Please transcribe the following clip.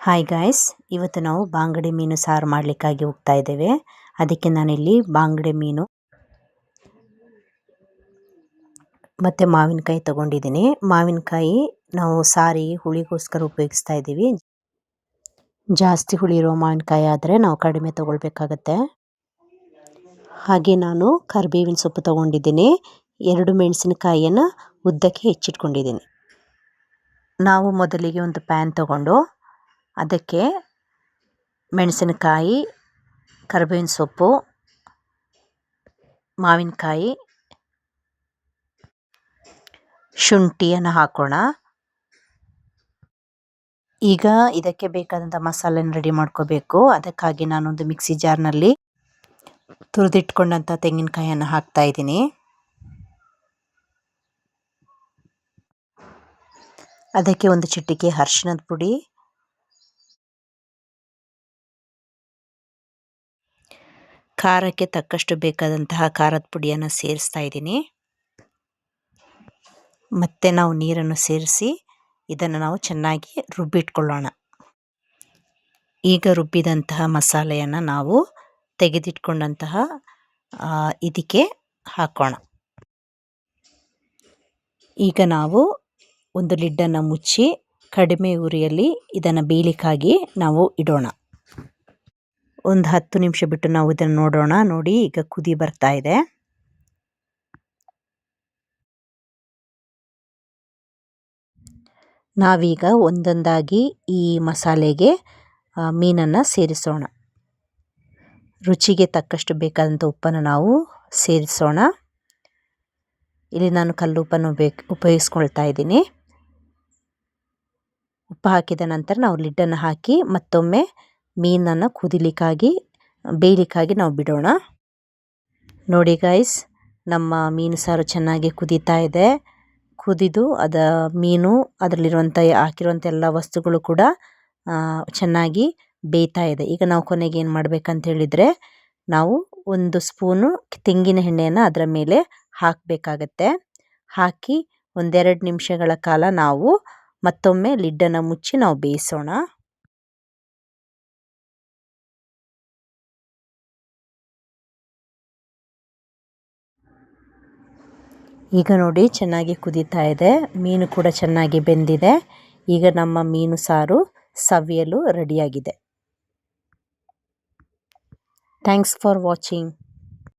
Hi guys, ಇವತ್ತು ನಾವು ಬಾಂಗಡೆ ಮೀನು ಸಾರು ಮಾಡಲಿಕ್ಕಾಗಿ ಹೋಗ್ತಾ ಇದ್ದೇವೆ. ಅದಕ್ಕೆ ನಾನಿಲ್ಲಿ ಬಾಂಗಡೆ ಮೀನು ಮತ್ತು ಮಾವಿನಕಾಯಿ ತೊಗೊಂಡಿದ್ದೀನಿ. ಮಾವಿನಕಾಯಿ ನಾವು ಸಾರಿಗೆ ಹುಳಿಗೋಸ್ಕರ ಉಪಯೋಗಿಸ್ತಾ ಇದ್ದೀವಿ. ಜಾಸ್ತಿ ಹುಳಿ ಇರೋ ಮಾವಿನಕಾಯಿ ಆದರೆ ನಾವು ಕಡಿಮೆ ತೊಗೊಳ್ಬೇಕಾಗತ್ತೆ. ಹಾಗೆ ನಾನು ಕರಿಬೇವಿನ ಸೊಪ್ಪು ತೊಗೊಂಡಿದ್ದೀನಿ. 2 ಮೆಣಸಿನಕಾಯಿಯನ್ನು ಉದ್ದಕ್ಕೆ ಹೆಚ್ಚಿಟ್ಕೊಂಡಿದ್ದೀನಿ. ನಾವು ಮೊದಲಿಗೆ ಒಂದು ಪ್ಯಾನ್ ತೊಗೊಂಡು ಅದಕ್ಕೆ ಮೆಣಸಿನಕಾಯಿ, ಕರಿಬೇವಿನ ಸೊಪ್ಪು, ಮಾವಿನಕಾಯಿ, ಶುಂಠಿಯನ್ನು ಹಾಕೋಣ. ಈಗ ಇದಕ್ಕೆ ಬೇಕಾದಂಥ ಮಸಾಲೆನ ರೆಡಿ ಮಾಡ್ಕೋಬೇಕು. ಅದಕ್ಕಾಗಿ ನಾನೊಂದು ಮಿಕ್ಸಿ ಜಾರ್ನಲ್ಲಿ ತುರಿದಿಟ್ಕೊಂಡಂಥ ತೆಂಗಿನಕಾಯಿಯನ್ನು ಹಾಕ್ತಾ ಇದ್ದೀನಿ. ಅದಕ್ಕೆ ಒಂದು ಚಿಟಿಕೆ ಅರಿಶಿಣದ ಪುಡಿ, ಖಾರಕ್ಕೆ ತಕ್ಕಷ್ಟು ಬೇಕಾದಂತಹ ಖಾರದ ಪುಡಿಯನ್ನು ಸೇರಿಸ್ತಾ ಇದ್ದೀನಿ. ಮತ್ತೆ ನಾವು ನೀರನ್ನು ಸೇರಿಸಿ ಇದನ್ನು ನಾವು ಚೆನ್ನಾಗಿ ರುಬ್ಬಿಟ್ಕೊಳ್ಳೋಣ. ಈಗ ರುಬ್ಬಿದಂತಹ ಮಸಾಲೆಯನ್ನು ನಾವು ತೆಗೆದಿಟ್ಕೊಂಡಂತಹ ಇದಕ್ಕೆ ಹಾಕೋಣ. ಈಗ ನಾವು ಒಂದು ಲಿಡ್ಡನ್ನು ಮುಚ್ಚಿ ಕಡಿಮೆ ಉರಿಯಲ್ಲಿ ಇದನ್ನು ಬೇಯಲಿಕ್ಕಾಗಿ ನಾವು ಇಡೋಣ. ಒಂದು 10 ನಿಮಿಷ ಬಿಟ್ಟು ನಾವು ಇದನ್ನು ನೋಡೋಣ. ನೋಡಿ, ಈಗ ಕುದಿ ಬರ್ತಾ ಇದೆ. ನಾವೀಗ ಒಂದೊಂದಾಗಿ ಈ ಮಸಾಲೆಗೆ ಮೀನನ್ನು ಸೇರಿಸೋಣ. ರುಚಿಗೆ ತಕ್ಕಷ್ಟು ಬೇಕಾದಂಥ ಉಪ್ಪನ್ನು ನಾವು ಸೇರಿಸೋಣ. ಇಲ್ಲಿ ನಾನು ಕಲ್ಲುಪ್ಪನ್ನು ಉಪಯೋಗಿಸ್ಕೊಳ್ತಾ ಇದ್ದೀನಿ. ಉಪ್ಪು ಹಾಕಿದ ನಂತರ ನಾವು ಲಿಡ್ಡನ್ನು ಹಾಕಿ ಮತ್ತೊಮ್ಮೆ ಮೀನನ್ನು ಬೇಯಲಿಕ್ಕಾಗಿ ನಾವು ಬಿಡೋಣ. ನೋಡಿ ಗಾಯ್ಸ್, ನಮ್ಮ ಮೀನು ಸಾರು ಚೆನ್ನಾಗಿ ಕುದೀತಾ ಇದೆ. ಕುದಿದು ಮೀನು ಅದರಲ್ಲಿರುವಂಥ ಹಾಕಿರುವಂಥ ಎಲ್ಲ ವಸ್ತುಗಳು ಕೂಡ ಚೆನ್ನಾಗಿ ಬೇಯ್ತಾ ಇದೆ. ಈಗ ನಾವು ಕೊನೆಗೆ ಏನು ಮಾಡಬೇಕಂತ ಹೇಳಿದರೆ, ನಾವು 1 ಸ್ಪೂನು ತೆಂಗಿನ ಎಣ್ಣೆಯನ್ನು ಅದರ ಮೇಲೆ ಹಾಕಬೇಕಾಗತ್ತೆ. ಹಾಕಿ 1-2 ನಿಮಿಷಗಳ ಕಾಲ ನಾವು ಮತ್ತೊಮ್ಮೆ ಲಿಡ್ಡನ್ನು ಮುಚ್ಚಿ ನಾವು ಬೇಯಿಸೋಣ. ಈಗ ನೋಡಿ, ಚೆನ್ನಾಗಿ ಕುದೀತಾ ಇದೆ. ಮೀನು ಕೂಡ ಚೆನ್ನಾಗಿ ಬೆಂದಿದೆ. ಈಗ ನಮ್ಮ ಮೀನು ಸಾರು ಸವಿಯಲು ರೆಡಿಯಾಗಿದೆ. Thanks for watching.